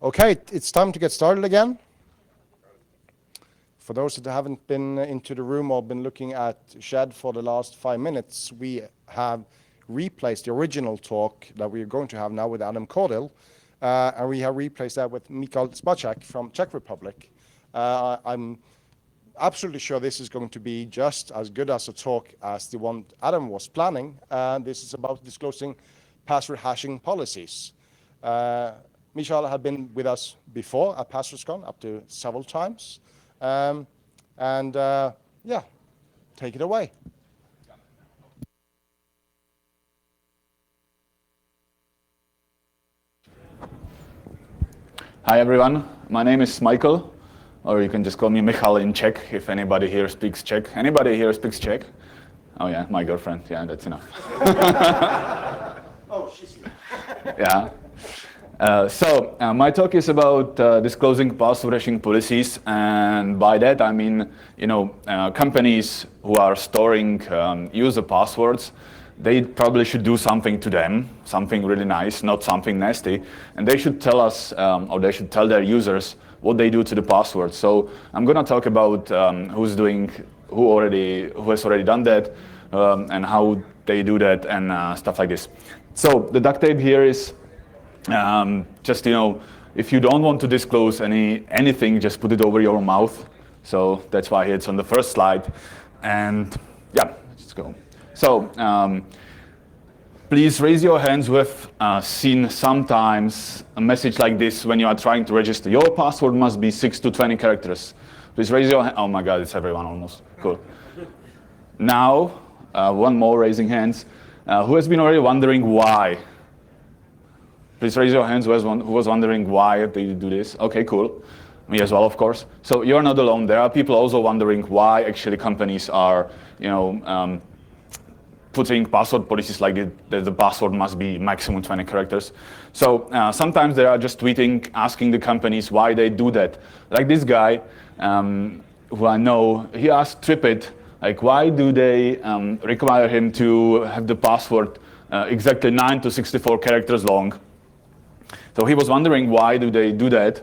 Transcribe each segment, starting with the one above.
Okay, it's time to get started again. For those that haven't been into the room or been looking at Shed for the last 5 minutes, we have replaced the original talk that we are going to have now with Adam Cordell, and we have replaced that with Michal Spacek from Czech Republic. I'm absolutely sure this is going to be just as good as a talk as the one Adam was planning, and this is about disclosing password hashing policies. Michal had been with us before at PasswordsCon up to several times. Yeah, take it away. Hi everyone, my name is Michal, or you can just call me Michal in Czech if anybody here speaks Czech. Anybody here speaks Czech? Oh yeah, my girlfriend, yeah, that's enough. Oh, she's here. Yeah. My talk is about disclosing password hashing policies, and by that I mean, companies who are storing user passwords, they probably should do something to them, something really nice, not something nasty, and they should tell us, or they should tell their users what they do to the password. So I'm gonna talk about who has already done that, and how they do that, and stuff like this. So the duct tape here is just, if you don't want to disclose anything, just put it over your mouth. So that's why it's on the first slide. And yeah, let's go. So please raise your hands who have seen sometimes a message like this when you are trying to register. Your password must be 6 to 20 characters. Please raise your hand. Oh my God, it's everyone almost. Cool. Now, one more raising hands. Who has been already wondering why? Please raise your hands who was wondering why they do this. Okay, cool. Me as well, of course. So you're not alone. There are people also wondering why actually companies are, putting password policies like that the password must be maximum 20 characters. So sometimes they are just tweeting, asking the companies why they do that. Like this guy, who I know, he asked TripIt, like, why do they require him to have the password exactly 9 to 64 characters long? So he was wondering why do they do that,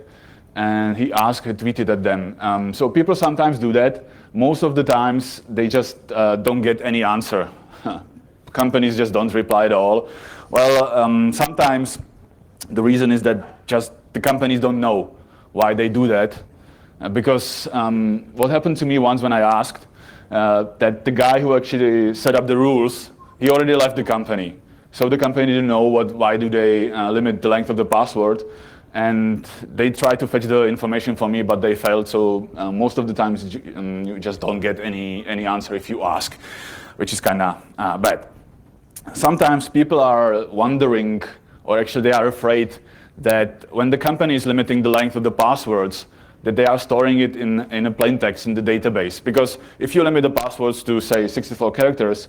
and he tweeted at them. So people sometimes do that. Most of the times they just don't get any answer. Companies just don't reply at all. Well, sometimes the reason is that just the companies don't know why they do that. Because what happened to me once when I asked, that the guy who actually set up the rules, he already left the company. So the company didn't know why do they limit the length of the password, and they tried to fetch the information for me, but they failed. So most of the times you just don't get any answer if you ask, which is kind of bad. Sometimes people are wondering, or actually they are afraid that when the company is limiting the length of the passwords, that they are storing it in a plain text in the database. Because if you limit the passwords to, say, 64 characters,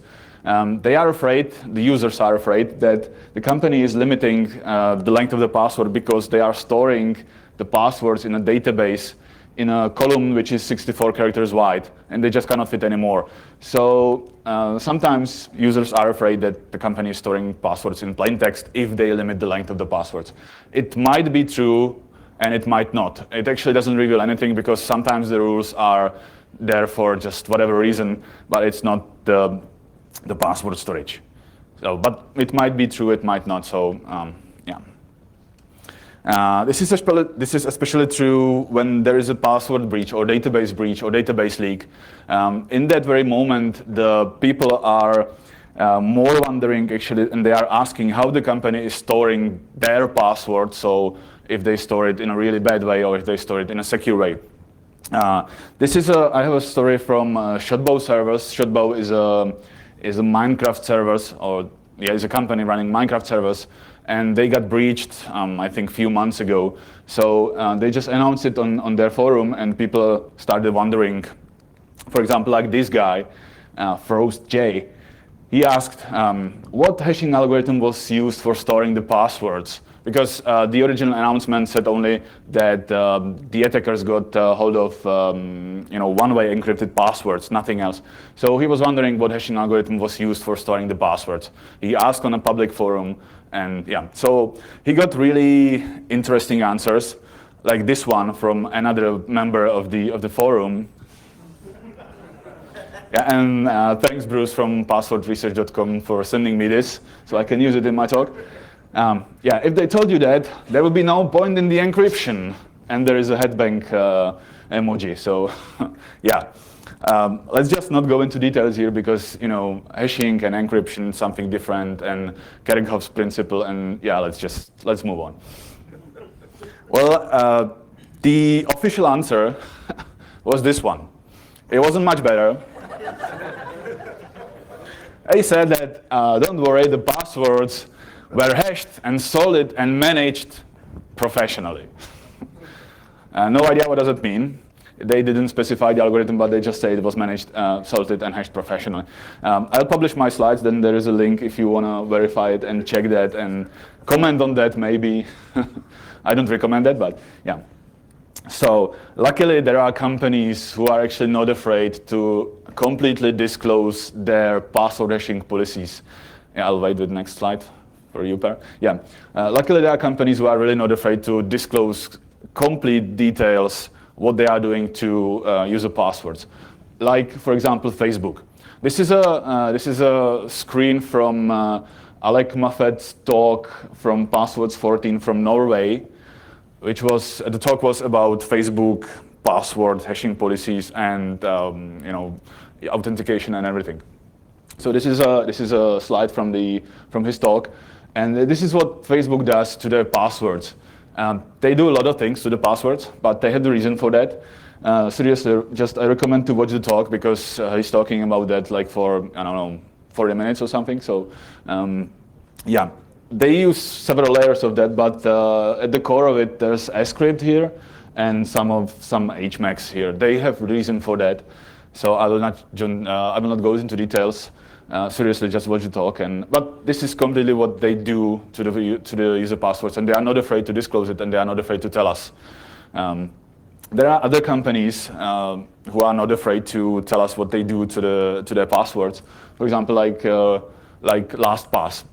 they are afraid, the users are afraid, that the company is limiting the length of the password because they are storing the passwords in a database in a column which is 64 characters wide, and they just cannot fit anymore. So sometimes users are afraid that the company is storing passwords in plain text if they limit the length of the passwords. It might be true, and it might not. It actually doesn't reveal anything because sometimes the rules are there for just whatever reason, but it's not the password storage. So, but it might be true, it might not. So, yeah. This is especially true when there is a password breach or database leak. In that very moment, the people are more wondering actually, and they are asking how the company is storing their password. So if they store it in a really bad way or if they store it in a secure way. I have a story from Shotbow servers. Shotbow is a Minecraft servers, or yeah, is a company running Minecraft servers, and they got breached, I think, a few months ago. So they just announced it on their forum, and people started wondering. For example, like this guy, Frost J, he asked what hashing algorithm was used for storing the passwords. because the original announcement said only that the attackers got hold of one-way encrypted passwords, nothing else. So he was wondering what hashing algorithm was used for storing the passwords. He asked on a public forum, and yeah, so he got really interesting answers, like this one from another member of the forum. Yeah, and thanks, Bruce, from PasswordResearch.com for sending me this, so I can use it in my talk. Yeah, if they told you that, there would be no point in the encryption, and there is a headbang emoji. So, yeah, let's just not go into details here because hashing and encryption is something different, and Kerckhoffs's principle, and yeah, let's move on. Well, the official answer was this one. It wasn't much better. He said that, don't worry, the passwords were hashed and solid and managed professionally. No idea what does it mean. They didn't specify the algorithm, but they just say it was managed, salted, and hashed professionally. I'll publish my slides, then there is a link if you want to verify it and check that and comment on that maybe. I don't recommend that, but yeah. So luckily there are companies who are actually not afraid to completely disclose their password hashing policies. Yeah, I'll wait with the next slide for you, Per. Yeah, luckily there are companies who are really not afraid to disclose complete details what they are doing to user passwords. Like, for example, Facebook. This is a screen from Alec Muffet's talk from Passwords 14 from Norway, which was, the talk was about Facebook password hashing policies and authentication and everything. So this is a slide from his talk, and this is what Facebook does to their passwords. They do a lot of things to the passwords, but they have the reason for that. Seriously, I recommend to watch the talk because he's talking about that like for, I don't know, 40 minutes or something. So yeah, they use several layers of that, but at the core of it, there's a script here and some HMACs here. They have reason for that. So I will not go into details. Seriously, just watch the talk. But this is completely what they do to the user passwords, and they are not afraid to disclose it, and they are not afraid to tell us. There are other companies who are not afraid to tell us what they do to their passwords. For example, like LastPass.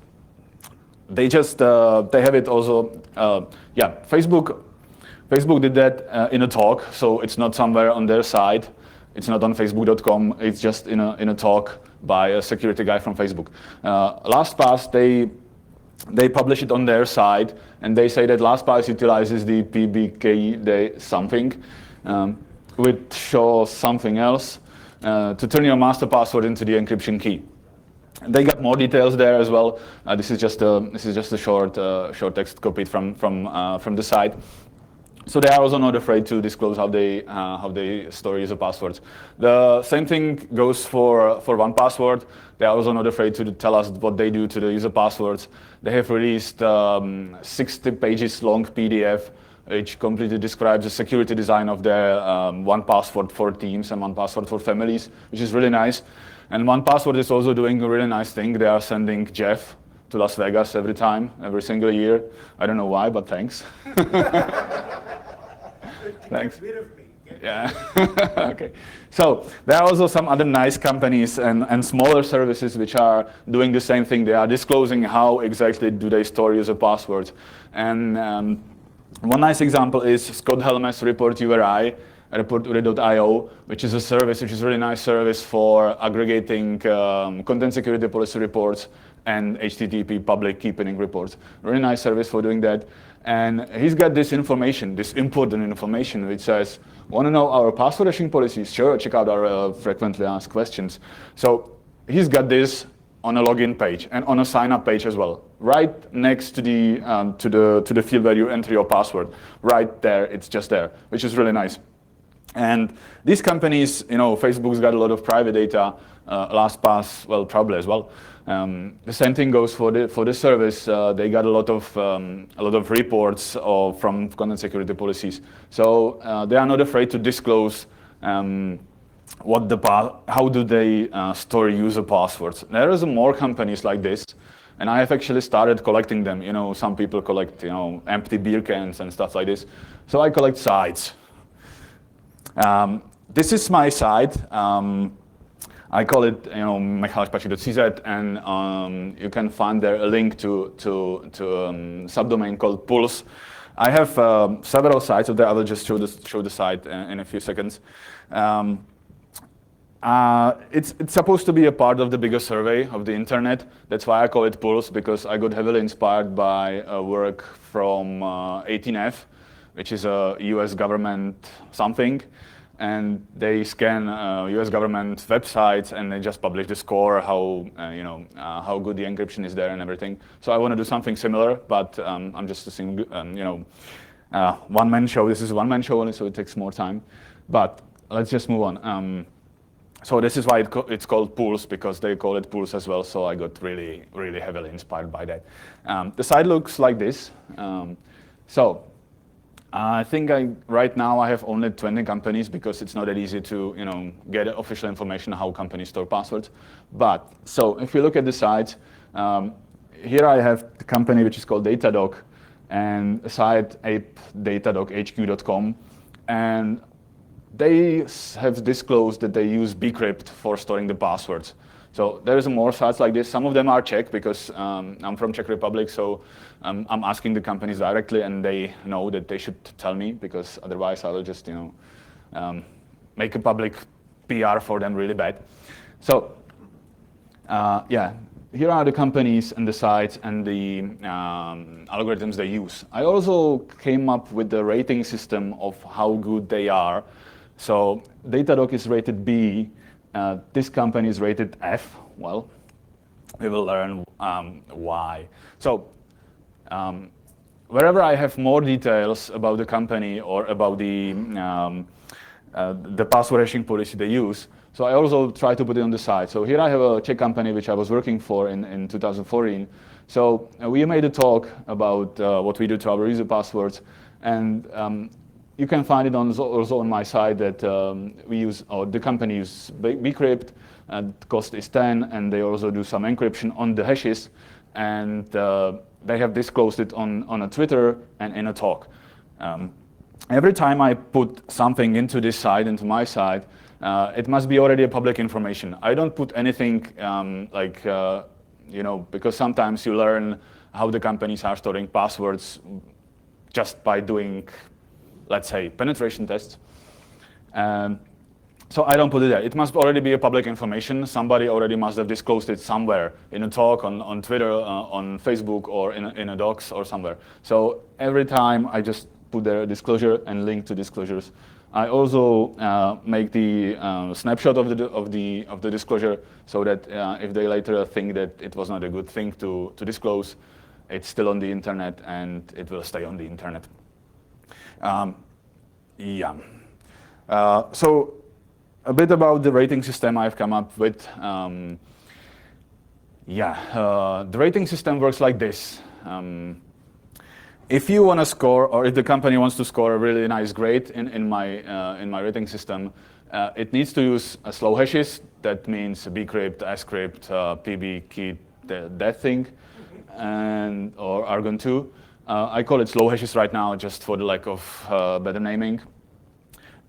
They have it also. Yeah, Facebook did that in a talk, so it's not somewhere on their site. It's not on Facebook.com. It's just in a talk by a security guy from Facebook. LastPass, they publish it on their site, and they say that LastPass utilizes the PBK something, which shows something else to turn your master password into the encryption key. They got more details there as well. This is just a short text copied from the site. So they are also not afraid to disclose how they store user passwords. The same thing goes for 1Password. They are also not afraid to tell us what they do to the user passwords. They have released 60 pages long PDF which completely describes the security design of their 1Password for teams and 1Password for families, which is really nice. And 1Password is also doing a really nice thing. They are sending Jeff to Las Vegas every single year. I don't know why, but thanks. Thanks. Yeah. Okay. So there are also some other nice companies and smaller services which are doing the same thing. They are disclosing how exactly do they store user passwords. And one nice example is Scott Helmer's Report URI, report.uri.io, which is a really nice service for aggregating content security policy reports and HTTP public key pinning reports. Really nice service for doing that. And he's got this information, this important information, which says, want to know our password hashing policies? Sure, check out our frequently asked questions. So he's got this on a login page and on a sign up page as well, right next to the field where you enter your password. Right there, it's just there, which is really nice. And these companies, Facebook's got a lot of private data, LastPass, well, probably as well. The same thing goes for the service. They got a lot of reports from content security policies. So they are not afraid to disclose how do they store user passwords. There is more companies like this. And I have actually started collecting them. You know, some people collect, you know, empty beer cans and stuff like this. So I collect sites. This is my site. I call it, you know, Michal.cz, and you can find there a link to subdomain called Pulse. I have several sites of there. I will just show the site in a few seconds. It's supposed to be a part of the bigger survey of the internet. That's why I call it Pulse, because I got heavily inspired by work from 18F, which is a US government something. And they scan US government websites and they just publish the score, how how good the encryption is there and everything. So I want to do something similar, but I'm just a one-man show. This is a one-man show only, so it takes more time. But let's just move on. So this is why it's called Pulse, because they call it Pulse as well. So I got really, really heavily inspired by that. The site looks like this. I think right now I have only 20 companies, because it's not that easy to get official information how companies store passwords. But so if you look at the site, here I have the company which is called Datadog, and a site apedatadog.hq.com, and they have disclosed that they use bcrypt for storing the passwords. So there's more sites like this. Some of them are Czech, because I'm from Czech Republic, so I'm asking the companies directly, and they know that they should tell me, because otherwise I will just make a public PR for them really bad. So yeah, here are the companies and the sites and the algorithms they use. I also came up with the rating system of how good they are. So Datadog is rated B. This company is rated F. Well, we will learn why. So wherever I have more details about the company or about the password hashing policy they use, so I also try to put it on the site. So here I have a Czech company which I was working for in 2014. So we made a talk about what we do to our user passwords, and you can find it also on my site that we use, or the company uses bcrypt, and the cost is 10, and they also do some encryption on the hashes, and they have disclosed it on a Twitter and in a talk. Every time I put something into this site, into my site, it must be already a public information. I don't put anything because sometimes you learn how the companies are storing passwords just by doing, let's say, penetration tests. So I don't put it there. It must already be a public information. Somebody already must have disclosed it somewhere, in a talk, on Twitter, on Facebook, or in a docs or somewhere. So every time I just put their disclosure and link to disclosures. I also make the snapshot of the disclosure, so that if they later think that it was not a good thing to disclose, it's still on the internet and it will stay on the internet. So a bit about the rating system I've come up with. The rating system works like this. If you want to score, or if the company wants to score a really nice grade in my rating system, it needs to use slow hashes. That means bcrypt, scrypt, pb key, that thing, and or argon2. I call it slow hashes right now, just for the lack of better naming.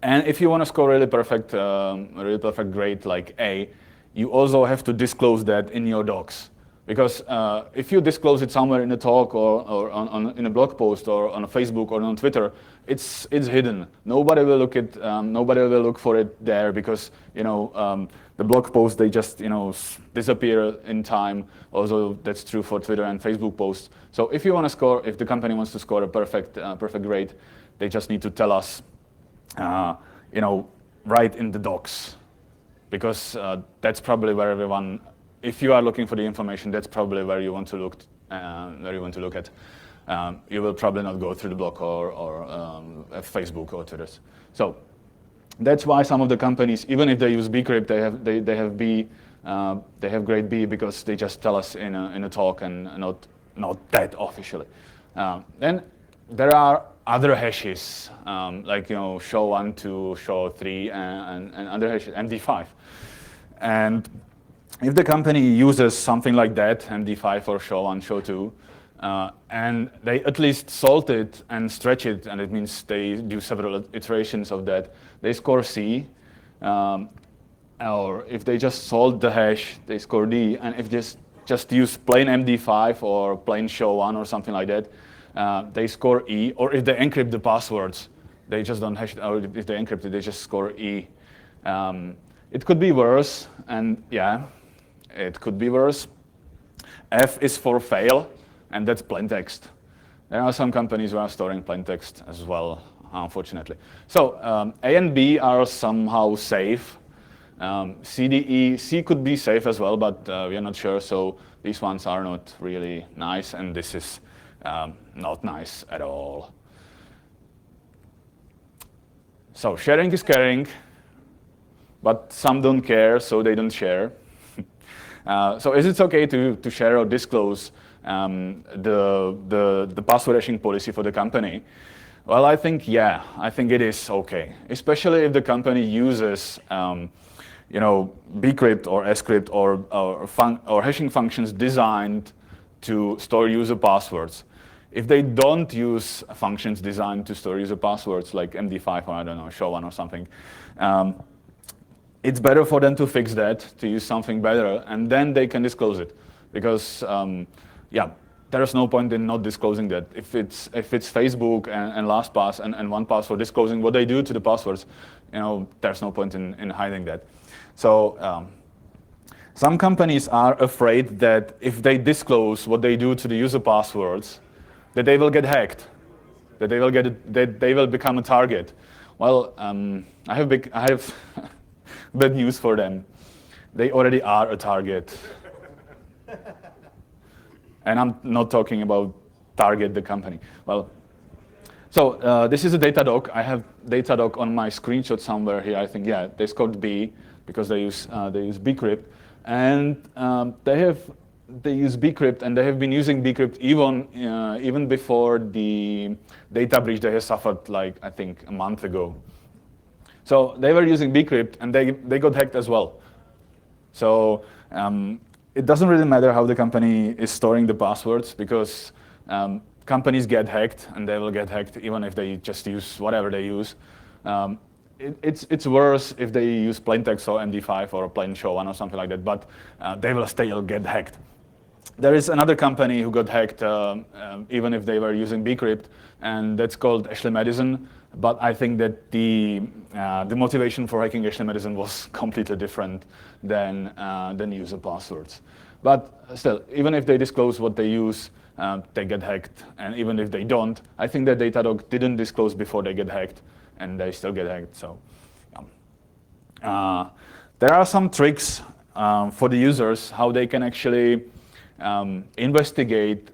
And if you want to score a really perfect grade like A, you also have to disclose that in your docs. Because if you disclose it somewhere in a talk or in a blog post or on a Facebook or on Twitter, it's hidden. Nobody will look for it there, because the blog posts, they just disappear in time. Also, that's true for Twitter and Facebook posts. So if you want to score, if the company wants to score a perfect grade, they just need to tell us, right in the docs, because that's probably where everyone. If you are looking for the information, that's probably where you want to look. At. You will probably not go through the blog or Facebook or Twitter. So that's why some of the companies, even if they use bcrypt, they have grade B, because they just tell us in a talk and not that officially. Then there are other hashes, like SHA-1, 2, SHA-3, and other hashes, MD5, and if the company uses something like that, MD5 or show1, show2, and they at least salt it and stretch it, and it means they do several iterations of that, they score C. Or if they just salt the hash, they score D. And if just use plain MD5 or plain show1 or something like that, they score E. Or if they encrypt the passwords, they just don't hash it, or if they encrypt it, they just score E. It could be worse, and yeah, it could be worse. F is for fail, and that's plain text. There are some companies who are storing plain text as well, unfortunately. So A and B are somehow safe. C, D, E, C could be safe as well, but we are not sure. So these ones are not really nice, and this is not nice at all. So sharing is caring, but some don't care, so they don't share. So is it okay to share or disclose the password hashing policy for the company? Well, I think it is okay, especially if the company uses bcrypt or scrypt or hashing functions designed to store user passwords. If they don't use functions designed to store user passwords like MD5 or I don't know, show1 or something, it's better for them to fix that, to use something better, and then they can disclose it. Because there is no point in not disclosing that. If it's Facebook and LastPass and 1Pass for disclosing what they do to the passwords, there's no point in hiding that. So some companies are afraid that if they disclose what they do to the user passwords, that they will get hacked, that they will become a target. Well, I have bad news for them. They already are a target. And I'm not talking about Target, the company. Well, so this is a Datadog. I have Datadog on my screenshot somewhere here. I think, yeah, they scored B because they use bcrypt, and they use bcrypt, and they have been using bcrypt even before the data breach they have suffered, like I think a month ago. So they were using bcrypt, and they got hacked as well. So it doesn't really matter how the company is storing the passwords, because companies get hacked, and they will get hacked even if they just use whatever they use. It's worse if they use plain text or MD5 or plain show1 or something like that, but they will still get hacked. There is another company who got hacked even if they were using bcrypt, and that's called Ashley Madison. But I think that the motivation for hacking Ashley Madison was completely different than user passwords. But still, even if they disclose what they use, they get hacked. And even if they don't, I think that Datadog didn't disclose before they get hacked, and they still get hacked. So there are some tricks for the users how they can actually investigate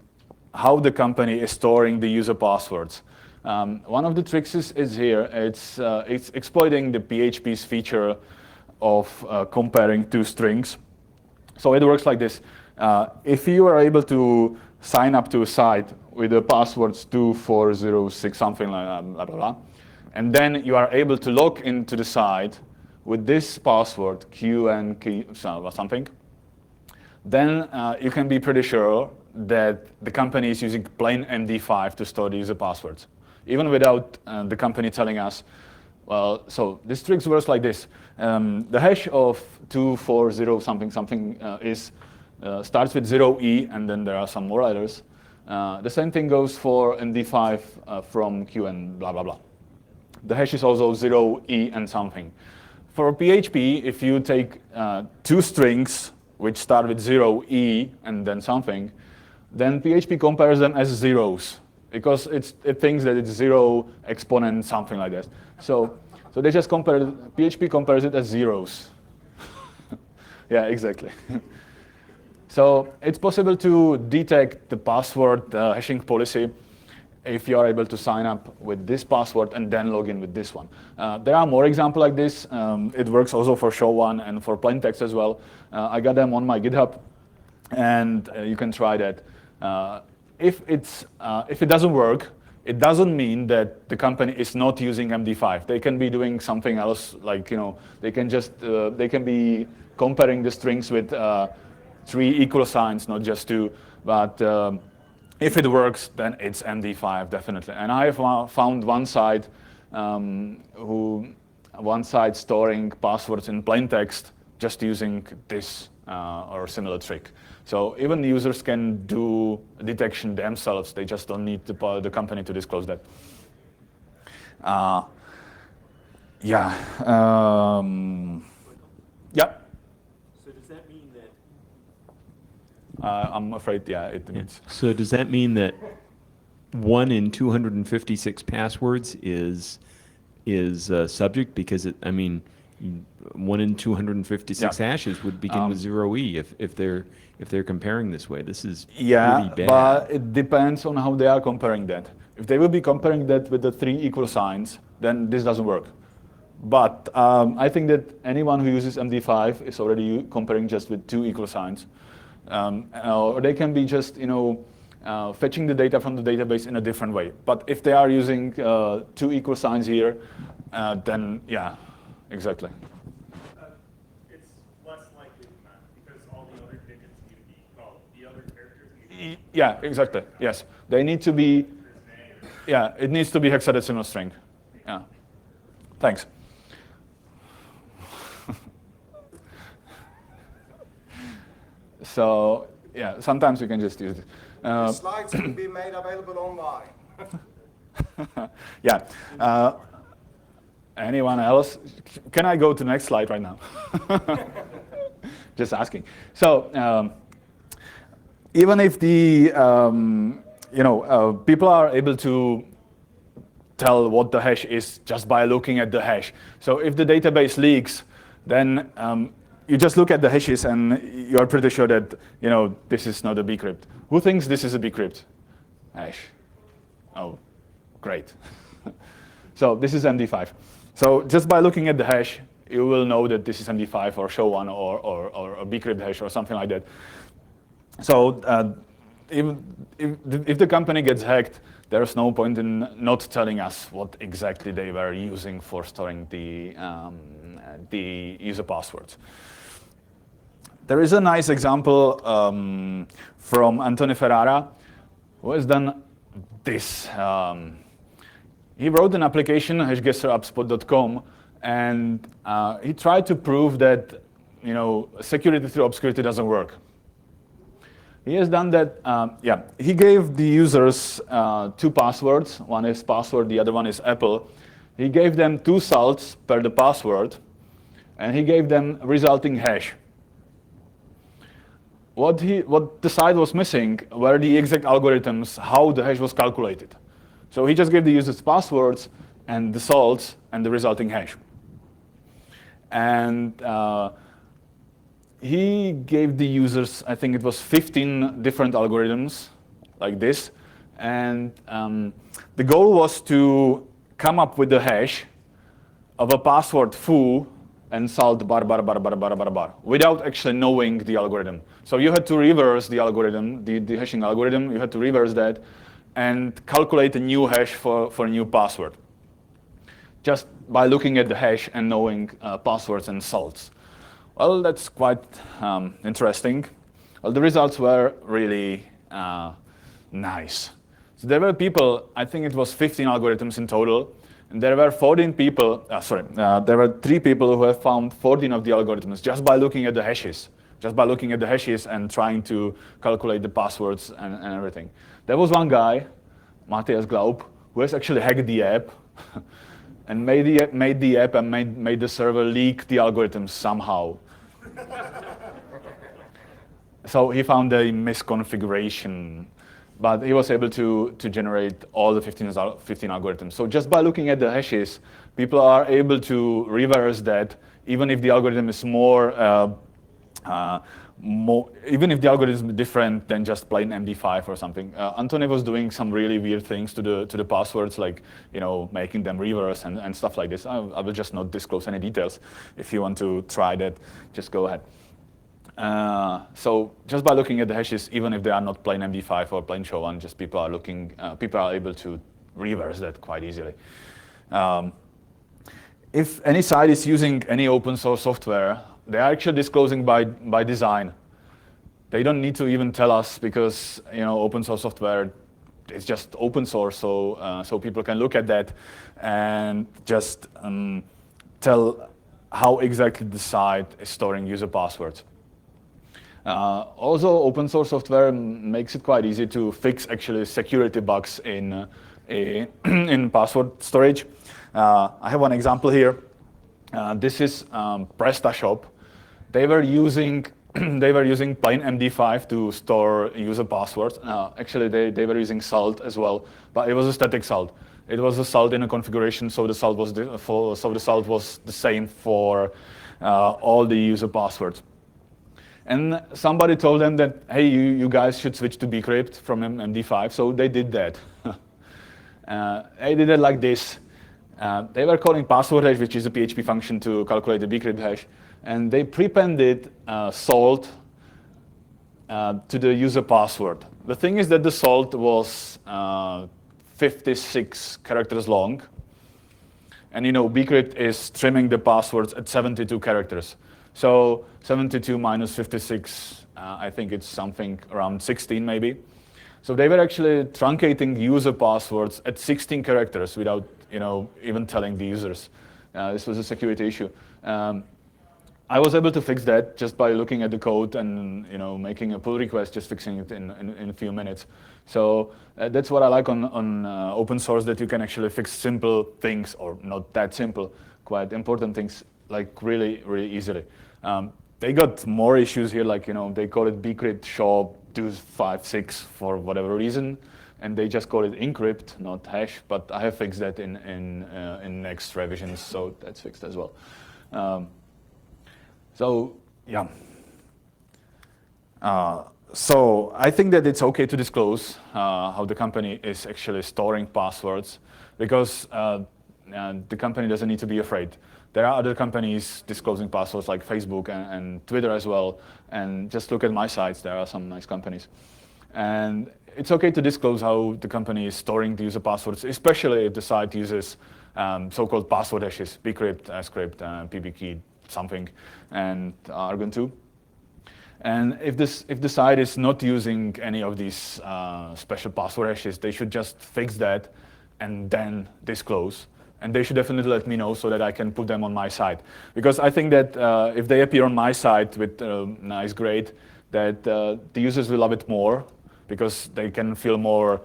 how the company is storing the user passwords. One of the tricks is here. It's exploiting the PHP's feature of comparing two strings. So it works like this. If you are able to sign up to a site with the passwords 2406 something like that, blah, blah, blah, and then you are able to log into the site with this password QNK or something, then you can be pretty sure that the company is using plain MD5 to store the user passwords, even without the company telling us. Well, so this trick works like this. The hash of 240 something something starts with 0E, and then there are some more letters. The same thing goes for MD5 from Q and blah, blah, blah. The hash is also 0E and something. For PHP, if you take two strings which start with 0E and then something, then PHP compares them as zeros, because it thinks that it's 0 exponent something like that. So they just PHP compares it as zeros. Yeah, exactly. So it's possible to detect the password hashing policy if you are able to sign up with this password and then log in with this one. There are more examples like this. It works also for show1 and for plain text as well. I got them on my GitHub, and you can try that. If it doesn't work, it doesn't mean that the company is not using MD5. They can be doing something else, like they can be comparing the strings with 3 equal signs, not just 2. But if it works, then it's MD5 definitely. And I have found one site storing passwords in plain text just using this or similar trick. So even users can do detection themselves. They just don't need the company to disclose that. Yeah. Yeah. So does that mean that? I'm afraid, yeah, it means. So does that mean that 1 in 256 passwords is subject? Because 1 in 256 hashes would begin with 0E if they're comparing this way. This is pretty bad. But it depends on how they are comparing that. If they will be comparing that with the 3 equal signs, then this doesn't work. But I think that anyone who uses MD5 is already comparing just with 2 equal signs. Or they can be just fetching the data from the database in a different way. But if they are using 2 equal signs here, then yeah, exactly. It's less likely than that because all the other digits need to be called. The other characters need to be. Yeah, exactly. Yes, they need to be. Yeah, it needs to be hexadecimal string. Yeah. Thanks. So yeah, sometimes you can just use it. The slides will be made available online. Yeah. Anyone else? Can I go to the next slide right now? Just asking. So even if the people are able to tell what the hash is just by looking at the hash. So if the database leaks, then you just look at the hashes and you're pretty sure that this is not a bcrypt. Who thinks this is a bcrypt hash? Oh, great. So this is MD5. So just by looking at the hash, you will know that this is MD5 or SHA-1 or a bcrypt hash or something like that. So if the company gets hacked, there's no point in not telling us what exactly they were using for storing the user passwords. There is a nice example from Anthony Ferrara, who has done this. He wrote an application, hashguesserupspot.com, and he tried to prove that security through obscurity doesn't work. He has done that. He gave the users 2 passwords. One is password, the other one is Apple. He gave them 2 salts per the password, and he gave them resulting hash. What the site was missing were the exact algorithms how the hash was calculated. So he just gave the users passwords and the salts and the resulting hash. And he gave the users, I think it was 15 different algorithms like this. And the goal was to come up with the hash of a password foo and salt bar without actually knowing the algorithm. So you had to reverse the algorithm, the hashing algorithm. You had to reverse that and calculate a new hash for a new password, just by looking at the hash and knowing passwords and salts. Well, that's quite interesting. Well, the results were really nice. So there were people, I think it was 15 algorithms in total, and there were 14 people, there were 3 people who have found 14 of the algorithms just by looking at the hashes, and trying to calculate the passwords and everything. There was one guy, Matthias Glaub, who has actually hacked the app and made the app and made the server leak the algorithms somehow. So he found a misconfiguration, but he was able to generate all the 15 algorithms. So just by looking at the hashes, people are able to reverse that, even if the algorithm is even if the algorithm is different than just plain MD5 or something. Anthony was doing some really weird things to the passwords, like making them reverse and stuff like this. I will just not disclose any details. If you want to try that, just go ahead. So just by looking at the hashes, even if they are not plain MD5 or plain SHA-1, just people are able to reverse that quite easily. If any site is using any open source software, they are actually disclosing by design. They don't need to even tell us because open source software is just open source, so people can look at that and just tell how exactly the site is storing user passwords. Also, open source software makes it quite easy to fix actually security bugs in password storage. I have one example here. This is PrestaShop. They were using plain MD5 to store user passwords. Actually, they were using salt as well, but it was a static salt. It was a salt in a configuration, so the salt was the same for all the user passwords. And somebody told them that, hey, you guys should switch to bcrypt from MD5, so they did that. They did it like this. They were calling password hash, which is a PHP function to calculate the bcrypt hash, and they prepended salt to the user password. The thing is that the salt was 56 characters long, and bcrypt is trimming the passwords at 72 characters. So 72 minus 56, I think it's something around 16 maybe. So they were actually truncating user passwords at 16 characters without even telling the users. This was a security issue. I was able to fix that just by looking at the code and making a pull request, just fixing it in a few minutes. So that's what I like on open source, that you can actually fix simple things, or not that simple, quite important things, like really, really easily. They got more issues here, like they call it bcrypt shop 256 for whatever reason, and they just call it encrypt, not hash. But I have fixed that in next revisions, so that's fixed as well. So yeah. So I think that it's okay to disclose how the company is actually storing passwords, because the company doesn't need to be afraid. There are other companies disclosing passwords like Facebook and Twitter as well. And just look at my sites, there are some nice companies. And it's okay to disclose how the company is storing the user passwords, especially if the site uses so-called password hashes, bcrypt, scrypt, pbkey, something, and argon2. And if the site is not using any of these special password hashes, they should just fix that and then disclose. And they should definitely let me know so that I can put them on my site. Because I think that if they appear on my site with a nice grade, that the users will love it more, because they can feel more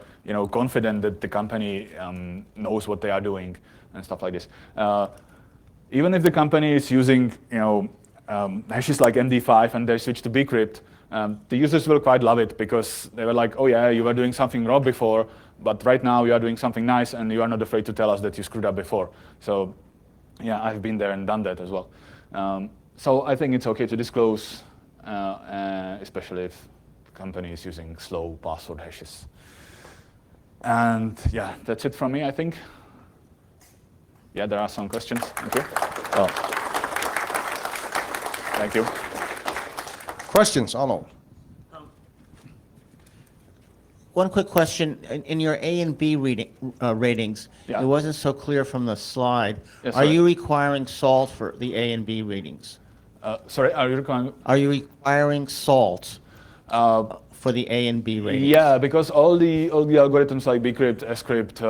confident that the company knows what they are doing and stuff like this. Even if the company is using hashes like MD5 and they switch to bcrypt, the users will quite love it, because they were like, oh yeah, you were doing something wrong before, but right now you are doing something nice and you are not afraid to tell us that you screwed up before. So yeah, I've been there and done that as well. So I think it's okay to disclose, especially if the company is using slow password hashes. And yeah, that's it from me, I think. Yeah, there are some questions. Thank you. Oh. Thank you. Questions, Arnold? One quick question. In your A and B ratings, Yeah. it wasn't so clear from the slide. Yes, Are sorry. you requiring salt for the A and B ratings? Sorry, are you requiring? Are you requiring salt for the A and B ratings? Yeah, because all the algorithms like bcrypt, scrypt,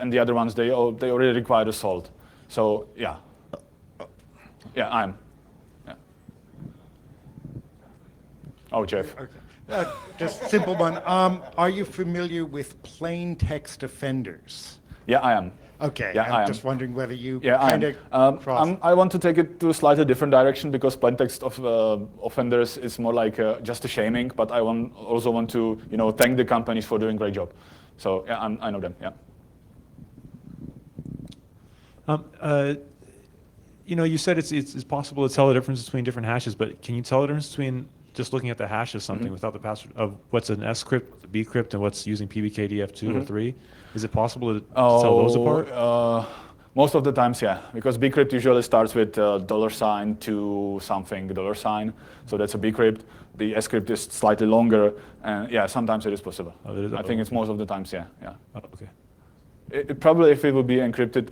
and the other ones, they already require the salt. So yeah, I'm. Yeah. Oh, Jeff. Okay. Just simple one. Are you familiar with plain text offenders? Yeah, I am. Okay, Yeah, I I'm am. just wondering whether you Yeah, I kind am. of cross. I want to take it to a slightly different direction, because plain text of offenders is more like just a shaming. But I also want to thank the companies for doing a great job. So yeah, I know them. Yeah. You said it's possible to tell the difference between different hashes, but can you tell the difference between just looking at the hash of something without the password of what's an scrypt, what's a bcrypt, and what's using PBKDF2 or 3? Is it possible to tell those apart? Most of the times, yeah, because bcrypt usually starts with $sign to something $sign, so that's a bcrypt. The scrypt is slightly longer, and yeah, sometimes it is possible. Oh, it is? I think it's most of the times, yeah. Oh, okay. Probably if it would be encoded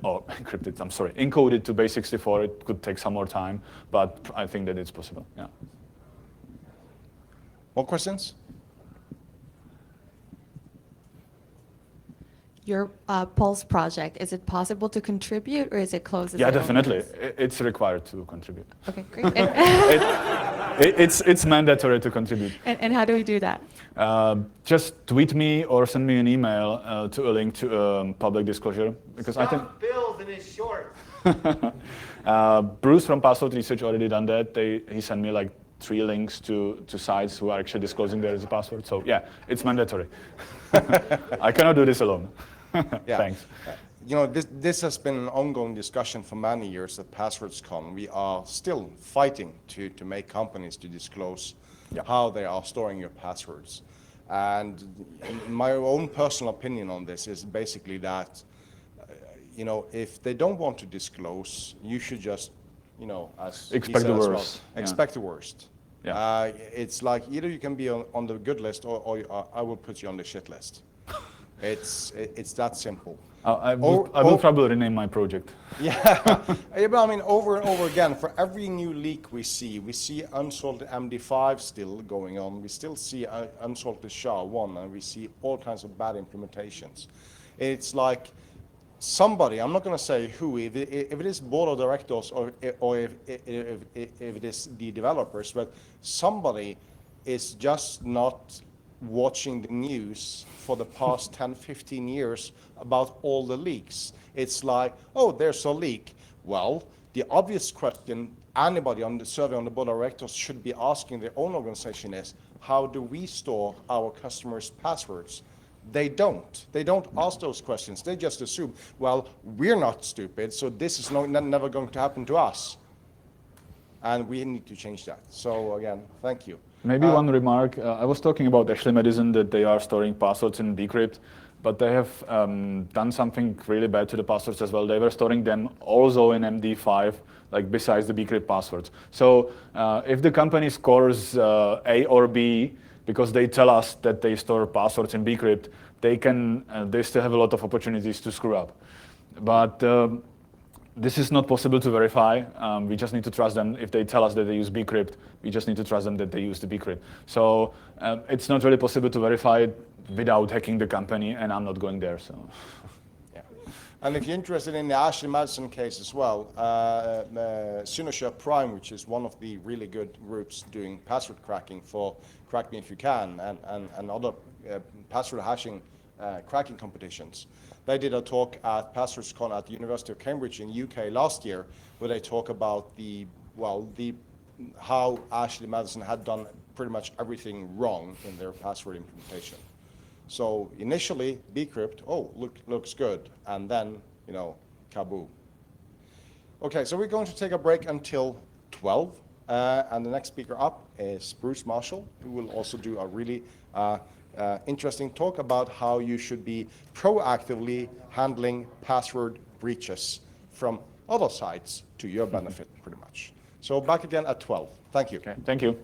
to base 64, it could take some more time, but I think that it's possible, yeah. More questions? Your Pulse project, is it possible to contribute or is it closed? Yeah, definitely. It's required to contribute. Okay, great. And, It's mandatory to contribute. and how do we do that? Just tweet me or send me an email to a link to public disclosure, because I think Bills in his shorts. Bruce from Password Research already done that. He sent me like 3 links to sites who are actually disclosing there is a password. So yeah, it's mandatory. I cannot do this alone. Yeah. Thanks. You know, this has been an ongoing discussion for many years at PasswordsCon. We are still fighting to make companies to disclose how they are storing your passwords. And my own personal opinion on this is basically that, you know, if they don't want to disclose, you should just, you know, as he Expect said the as well, worst. expect the worst. Yeah. It's like either you can be on the good list or I will put you on the shit list. It's that simple. I will probably rename my project. Yeah, but I mean, over and over again, for every new leak we see unsalted MD5 still going on. We still see unsalted SHA-1, and we see all kinds of bad implementations. It's like somebody, I'm not going to say who, if it is board of directors or if it is the developers, but somebody is just not watching the news for the past 10, 15 years about all the leaks. It's like, oh, there's a leak. Well, the obvious question anybody on the survey on the board of directors should be asking their own organization is, how do we store our customers' passwords? They don't. They don't ask those questions. They just assume, well, we're not stupid, so this is never going to happen to us. And we need to change that. So again, thank you. Maybe one remark. I was talking about Ashley Madison, that they are storing passwords in bcrypt, but they have done something really bad to the passwords as well. They were storing them also in MD5, like besides the bcrypt passwords. So if the company scores A or B, because they tell us that they store passwords in bcrypt, they still have a lot of opportunities to screw up. But this is not possible to verify. We just need to trust them. If they tell us that they use bcrypt, we just need to trust them that they use the bcrypt. So it's not really possible to verify it without hacking the company, and I'm not going there. So. Yeah. And if you're interested in the Ashley Madison case as well, Synosure Prime, which is one of the really good groups doing password cracking for Crack Me If You Can and other password hashing cracking competitions. They did a talk at PasswordsCon at the University of Cambridge in UK last year, where they talk about how Ashley Madison had done pretty much everything wrong in their password implementation. So initially, bcrypt, looks good, and then, you know, kaboom. Okay, so we're going to take a break until 12, and the next speaker up is Bruce Marshall, who will also do a really interesting talk about how you should be proactively handling password breaches from other sites to your benefit, pretty much. So back again at 12. Thank you. Okay, thank you.